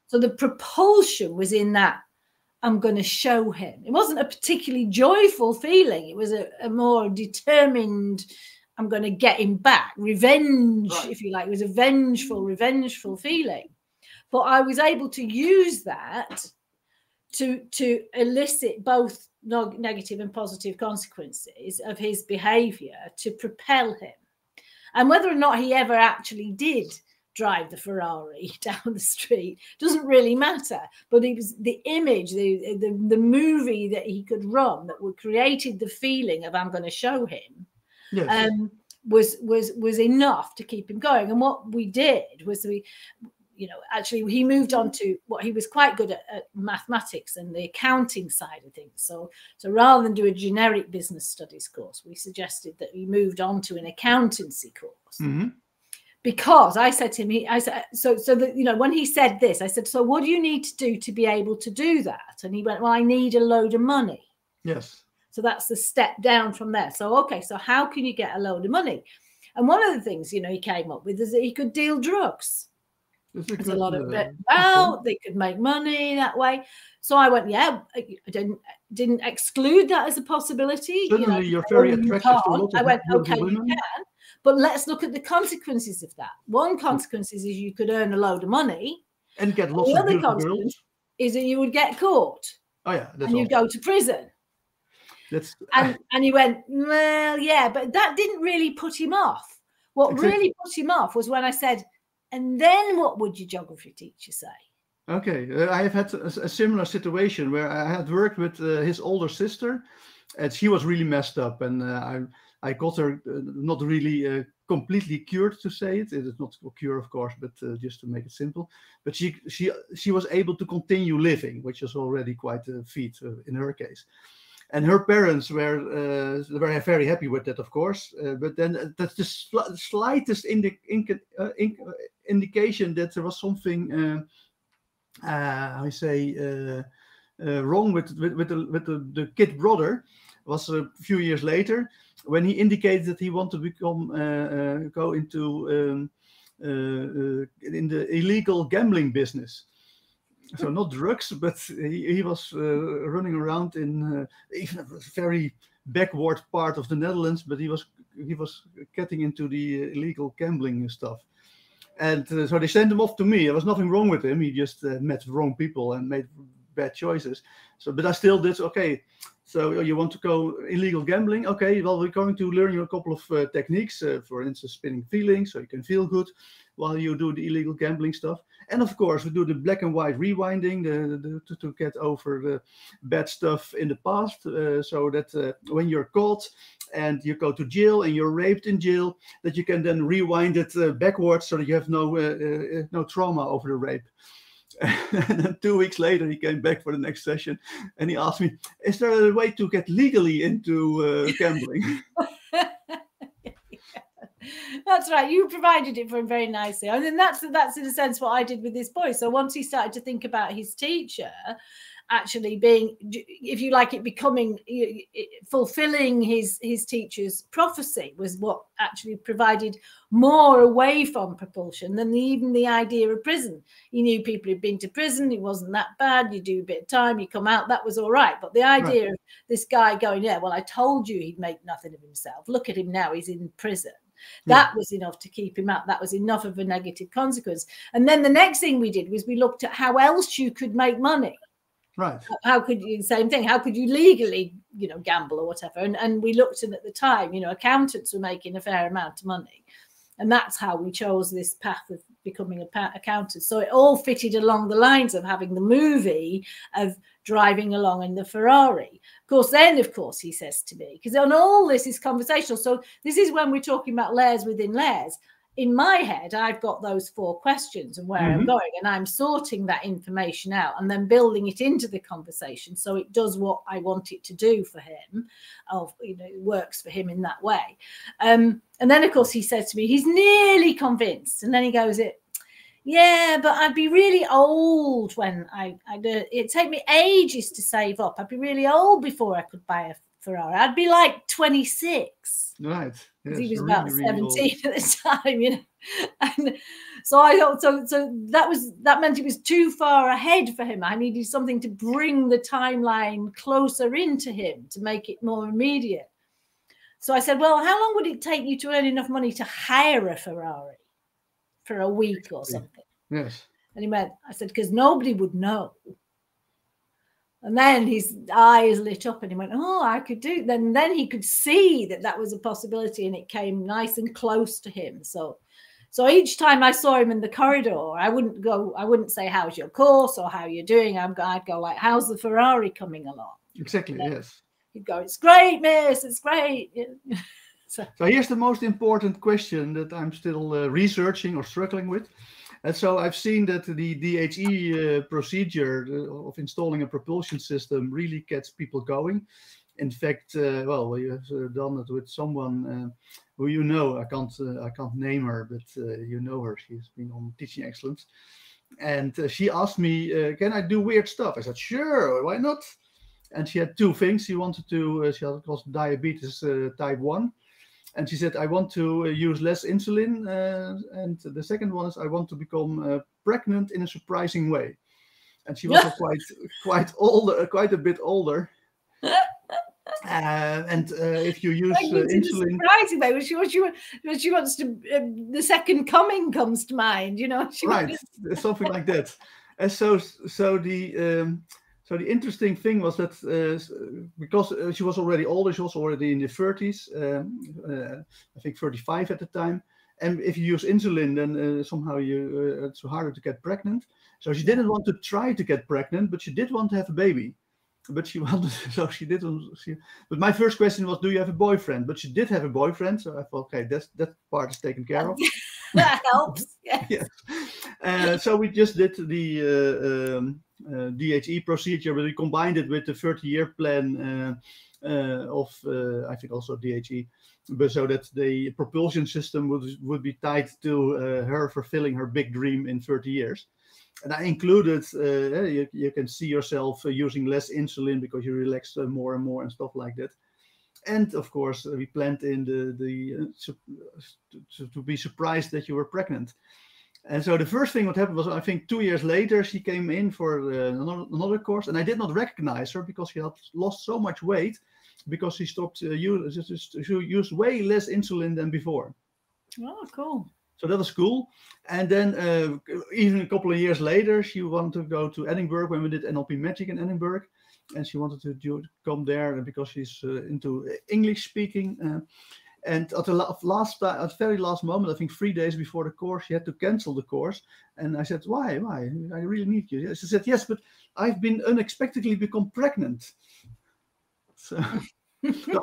So the propulsion was in that, I'm going to show him. It wasn't a particularly joyful feeling. It was a more determined, I'm going to get him back. Revenge, if you like. It was a revengeful feeling. But I was able to use that to elicit both negative and positive consequences of his behavior to propel him. And whether or not he ever actually did drive the Ferrari down the street doesn't really matter, but it was the image, the movie that he could run that would created the feeling of, I'm going to show him, was enough to keep him going. And what we did was actually he moved on to what he was quite good at mathematics and the accounting side of things. So rather than do a generic business studies course, we suggested that he moved on to an accountancy course. Because I said to him, when he said this, I said, so what do you need to do to be able to do that? And he went, well, I need a load of money. So that's the step down from there. So, okay, so how can you get a load of money? And one of the things, he came up with is that he could deal drugs. There's a lot of they could make money that way. So I went, I didn't exclude that as a possibility. Suddenly you're very attractive to a lot of I went, okay, women. you can. But let's look at the consequences of that. One consequence is you could earn a load of money. And get lots of beautiful girls. Is that you would get caught. Oh, yeah. And you'd go to prison. And he went, well, yeah, but that didn't really put him off. What really put him off was when I said, and then what would your geography teacher say? Okay. I have had a similar situation where I had worked with his older sister, and she was really messed up. And I got her not really completely cured, to say it. It is not a cure, of course, but just to make it simple. But she was able to continue living, which is already quite a feat in her case. And her parents were very happy with that, of course. But then that's the slightest indication that there was something, wrong with the kid brother. Was a few years later when he indicated that he wanted to go into in the illegal gambling business. So not drugs, but he was running around in even a very backward part of the Netherlands, but he was getting into the illegal gambling stuff. And so they sent him off to me. There was nothing wrong with him. He just met wrong people and made bad choices. So, but I still did, okay, so you want to go illegal gambling? Okay, well, we're going to learn you a couple of techniques, for instance, spinning feelings, so you can feel good while you do the illegal gambling stuff. And of course, we do the black and white rewinding to get over the bad stuff in the past, so that when you're caught and you go to jail and you're raped in jail, that you can then rewind it backwards so that you have no trauma over the rape. And then 2 weeks later, he came back for the next session and he asked me, is there a way to get legally into gambling? That's right. You provided it for him very nicely. And then that's in a sense what I did with this boy. So once he started to think about his teacher actually being, if you like, it becoming, fulfilling his teacher's prophecy was what actually provided more away from propulsion than even the idea of prison. He knew people who'd been to prison. It wasn't that bad. You do a bit of time, you come out, that was all right. But the idea of this guy going, yeah, well, I told you he'd make nothing of himself. Look at him now, he's in prison. That was enough to keep him up. That was enough of a negative consequence. And then the next thing we did was we looked at how else you could make money. Right. How could you, same thing, how could you legally, gamble or whatever? And we looked at the time, accountants were making a fair amount of money. And that's how we chose this path of becoming an accountant. So it all fitted along the lines of having the movie of driving along in the Ferrari. Of course, he says to me, because on all this is conversational. So this is when we're talking about layers within layers. In my head, I've got those 4 questions and where I'm going, and I'm sorting that information out and then building it into the conversation so it does what I want it to do for him. It works for him in that way. And then, of course, he says to me, he's nearly convinced. And then he goes, yeah, but I'd be really old when I do. It'd take me ages to save up. I'd be really old before I could buy a Ferrari. I'd be like 26. Right. Yes, he was about 17 at the time, And so I thought, so that meant it was too far ahead for him. I needed something to bring the timeline closer into him to make it more immediate. So I said, well, how long would it take you to earn enough money to hire a Ferrari for a week or something? Yes. And he went, I said, because nobody would know. And then his eyes lit up and he went, oh, I could do it. Then he could see that was a possibility, and it came nice and close to him. So each time I saw him in the corridor, I wouldn't say, how's your course or how you're doing? I'd go like, how's the Ferrari coming along? Exactly, yes. He'd go, it's great, miss, it's great. So here's the most important question that I'm still researching or struggling with. And so I've seen that the DHE procedure of installing a propulsion system really gets people going. In fact, we have done it with someone who I can't name her, but you know her. She's been on Teaching Excellence. And she asked me, can I do weird stuff? I said, sure, why not? And she had 2 things. She wanted to, she had diabetes type 1. And she said, I want to use less insulin. And the second one is, I want to become pregnant in a surprising way. And she was quite older, quite a bit older. And if you use insulin, surprising way, she wants to. The second coming comes to mind, right? Something like that. And so the interesting thing was that because she was already older, she was already in the 30s, I think 35 at the time. And if you use insulin, then somehow it's harder to get pregnant. So she didn't want to try to get pregnant, but she did want to have a baby. But she wanted, so she didn't. But my first question was, do you have a boyfriend? But she did have a boyfriend, so I thought, okay, that part is taken care of. That helps. Yes. So we just did the DHE procedure, but we combined it with the 30-year plan of, I think, also DHE, but so that the propulsion system would be tied to her fulfilling her big dream in 30 years. And I included, you can see yourself using less insulin because you relax more and more and stuff like that. And of course, we planned in to be surprised that you were pregnant. And so the first thing what happened was, I think 2 years later, she came in for another course, and I did not recognize her because she had lost so much weight because she stopped used way less insulin than before. Oh, cool. So that was cool. And then even a couple of years later, she wanted to go to Edinburgh when we did NLP Magic in Edinburgh. And she wanted to come there because she's into English speaking. And at the very last moment, I think 3 days before the course, she had to cancel the course. And I said, why? I really need you. She said, yes, but I've been unexpectedly become pregnant. So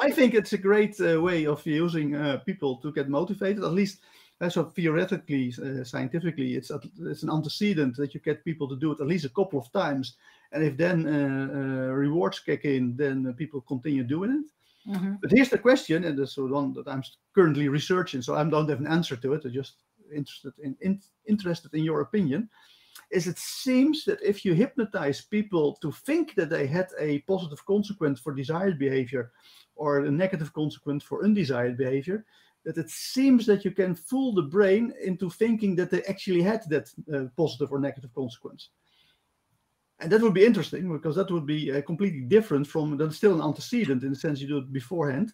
I think it's a great way of using people to get motivated, at least. So theoretically, scientifically, it's an antecedent that you get people to do it at least a couple of times. And if then rewards kick in, then people continue doing it. Mm-hmm. But here's the question, and this is the one that I'm currently researching, so I don't have an answer to it. I'm just interested in your opinion. is it seems that if you hypnotize people to think that they had a positive consequence for desired behavior or a negative consequence for undesired behavior, that it seems that you can fool the brain into thinking that they actually had that positive or negative consequence. And that would be interesting, because that would be completely different from, that's still an antecedent in the sense you do it beforehand.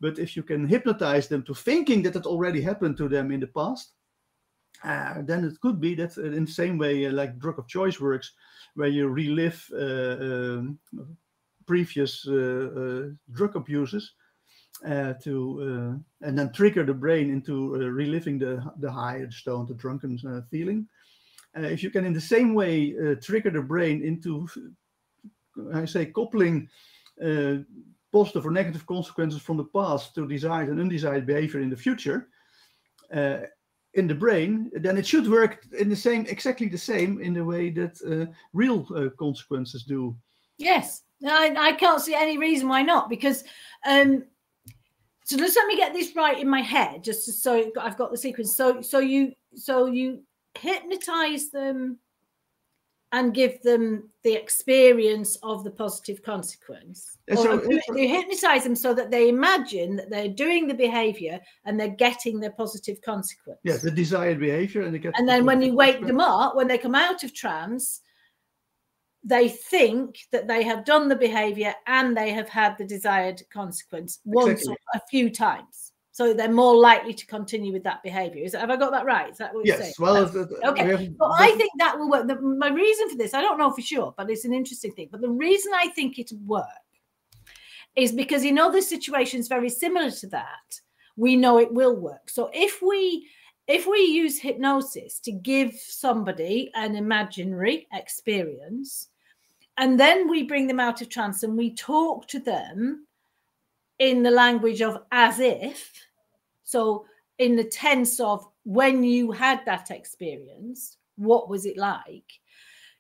But if you can hypnotize them to thinking that it already happened to them in the past, then it could be that in the same way like drug of choice works, where you relive previous drug abuses and then trigger the brain into reliving the high, the stoned, the drunken feeling. If you can in the same way trigger the brain into, I say, coupling positive or negative consequences from the past to desired and undesired behavior in the future, in the brain, then it should work in the same, exactly the same in the way that real consequences do. Yes, I can't see any reason why not, because so just let me get this right in my head, just so I've got the sequence. So you hypnotize them and give them the experience of the positive consequence. So you hypnotize them so that they imagine that they're doing the behavior and they're getting the positive consequence. Yes, the desired behavior, and then when you wake them up, when they come out of trance, they think that they have done the behavior and they have had the desired consequence once or a few times. So they're more likely to continue with that behavior. Have I got that right? Is that what you're saying? Yes. Well, okay. But I think that will work. My reason for this, I don't know for sure, but it's an interesting thing. But the reason I think it will work is because in other situations very similar to that, we know it will work. So if we use hypnosis to give somebody an imaginary experience, and then we bring them out of trance and we talk to them in the language of as if, so in the tense of when you had that experience, what was it like?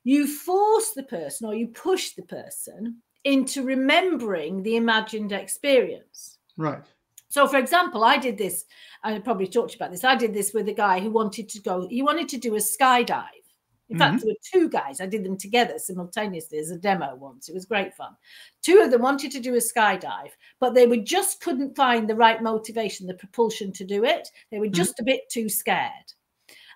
You force the person or you push the person into remembering the imagined experience. Right. So, for example, I did this, I probably talked about this. I did this with a guy who wanted to do a skydive. In fact, there were two guys. I did them together simultaneously as a demo once. It was great fun. Two of them wanted to do a skydive, but they just couldn't find the right motivation, the propulsion to do it. They were just a bit too scared.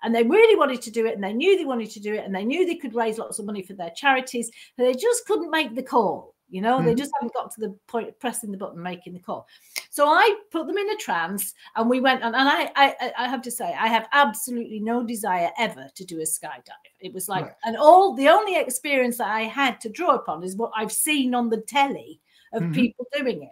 And they really wanted to do it, and they knew they wanted to do it, and they knew they could raise lots of money for their charities, but they just couldn't make the call. You know, they just haven't got to the point of pressing the button, making the call. So I put them in a trance and we went, and I have to say, I have absolutely no desire ever to do a skydive. It was like, and the only experience that I had to draw upon is what I've seen on the telly of people doing it.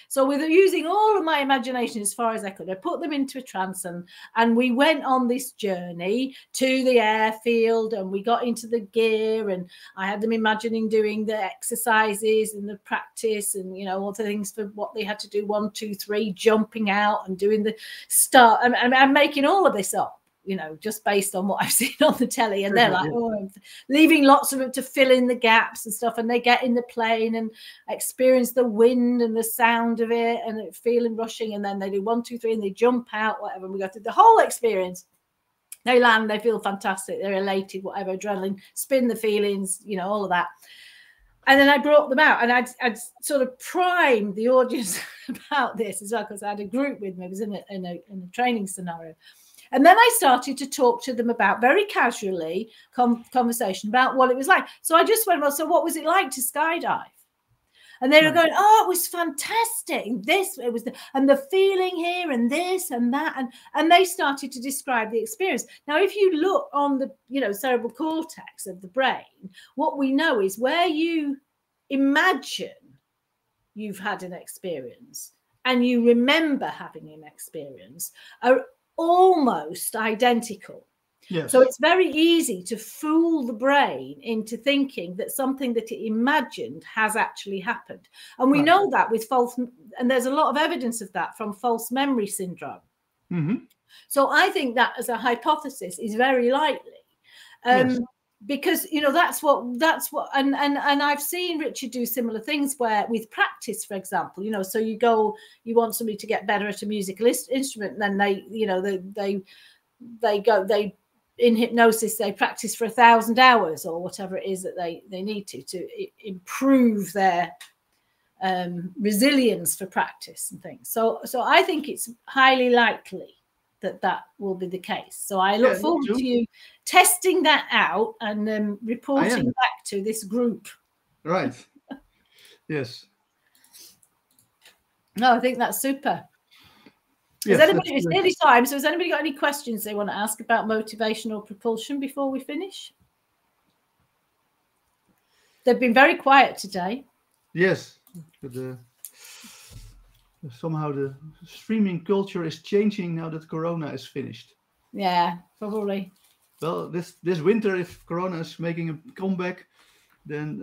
So with using all of my imagination as far as I could, I put them into a trance and we went on this journey to the airfield and we got into the gear and I had them imagining doing the exercises and the practice and, you know, all the things for what they had to do, 1, 2, 3, jumping out and doing the start. I'm making all of this up, you know, just based on what I've seen on the telly. And they're like, oh, leaving lots of it to fill in the gaps and stuff. And they get in the plane and experience the wind and the sound of it and feeling rushing. And then they do 1, 2, 3 and they jump out, whatever. And we go through the whole experience. They land, they feel fantastic. They're elated, whatever, adrenaline, spin the feelings, you know, all of that. And then I brought them out and I'd sort of primed the audience about this as well, because I had a group with me. It was in a training scenario. And then I started to talk to them about, very casually, conversation about what it was like. So I just went, well, so what was it like to skydive? And they were going, oh, it was fantastic. It was and the feeling here and this and that. And they started to describe the experience. Now, if you look on the, you know, cerebral cortex of the brain, what we know is where you imagine you've had an experience and you remember having an experience are almost identical. Yes. So it's very easy to fool the brain into thinking that something that it imagined has actually happened. And we know that with and there's a lot of evidence of that from false memory syndrome. So I think that as a hypothesis is very likely. Because, you know, that's what and I've seen Richard do similar things where with practice, for example, you know, so you want somebody to get better at a musical instrument, and then they in hypnosis, they practice for 1,000 hours or whatever it is that they need to improve their resilience for practice and things. So I think it's highly likely that will be the case. So I look forward to you testing that out and reporting back to this group. Right. Yes. No, I think that's super. Yes, it's nearly time. So has anybody got any questions they want to ask about motivational propulsion before we finish? They've been very quiet today. Yes. But, somehow the streaming culture is changing now that Corona is finished. Yeah, probably. Well, this winter, if Corona is making a comeback, then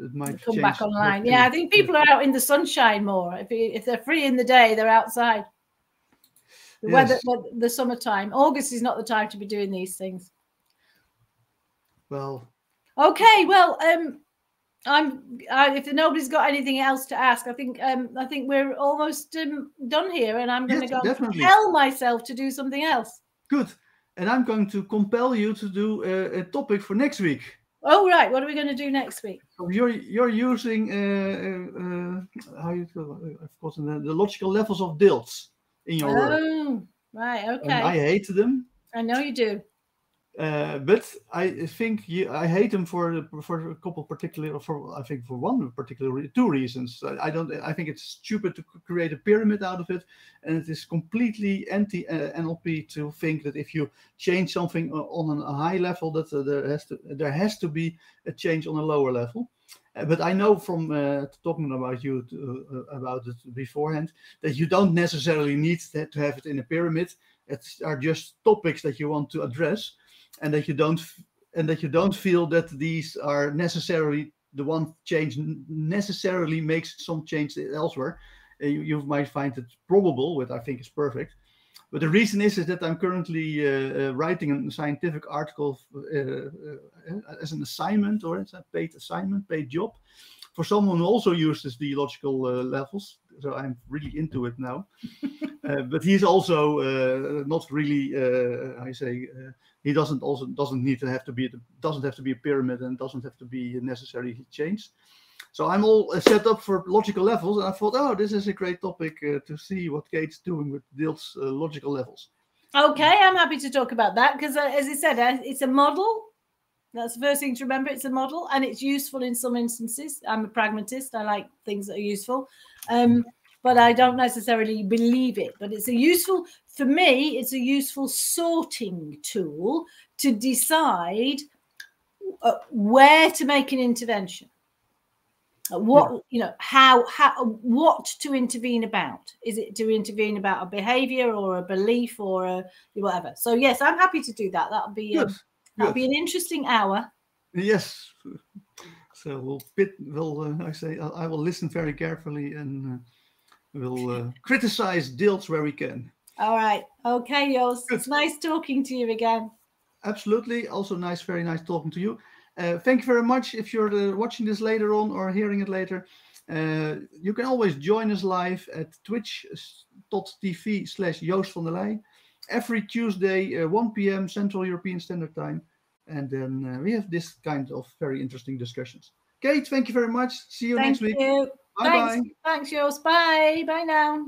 it might come change back online. Yeah, I think people are out in the sunshine more. If they're free in the day, they're outside. The weather, the summertime. August is not the time to be doing these things. Well. Okay. Well, if nobody's got anything else to ask, I think we're almost done here, and I'm going to go compel myself to do something else. Good. And I'm going to compel you to do a topic for next week. Oh, right. What are we going to do next week? So you're using how you of course the logical levels of DILTs in your work. Oh, right. Okay. And I hate them. I know you do. But I think I hate them for a couple particular, I think for one particular, two reasons. I think it's stupid to create a pyramid out of it, and it is completely anti NLP to think that if you change something on a high level, that there has to be a change on a lower level. But I know from talking about you about it beforehand that you don't necessarily need to have it in a pyramid. It are just topics that you want to address. And that you don't feel that these are necessarily the one change necessarily makes some change elsewhere. You might find it probable, which I think is perfect. But the reason is that I'm currently writing a scientific article as an assignment, or it's a paid assignment, paid job, for someone who also uses the logical levels. So I'm really into it now. But he's also not really, he doesn't have to be a pyramid, and doesn't have to be necessarily changed. So I'm all set up for logical levels, and I thought, oh, this is a great topic to see what Kate's doing with DILT's logical levels. Okay, I'm happy to talk about that because, as I said, it's a model. That's the first thing to remember. It's a model, and it's useful in some instances. I'm a pragmatist. I like things that are useful. But I don't necessarily believe it. But it's for me, it's a useful sorting tool to decide where to make an intervention. What to intervene about? Is it to intervene about a behavior or a belief or whatever? So yes, I'm happy to do that. That'll be an interesting hour. Yes. So I will listen very carefully and we'll criticize DILTs where we can. All right. Okay, Jos. It's nice talking to you again. Absolutely. Also very nice talking to you. Thank you very much. If you're watching this later on or hearing it later, you can always join us live at twitch.tv/Joost van der Leij every Tuesday, 1 p.m. Central European Standard Time. And then we have this kind of very interesting discussions. Kate, thank you very much. See you next week. Thank you. Bye-bye. Thanks, Jos. Bye. Bye now.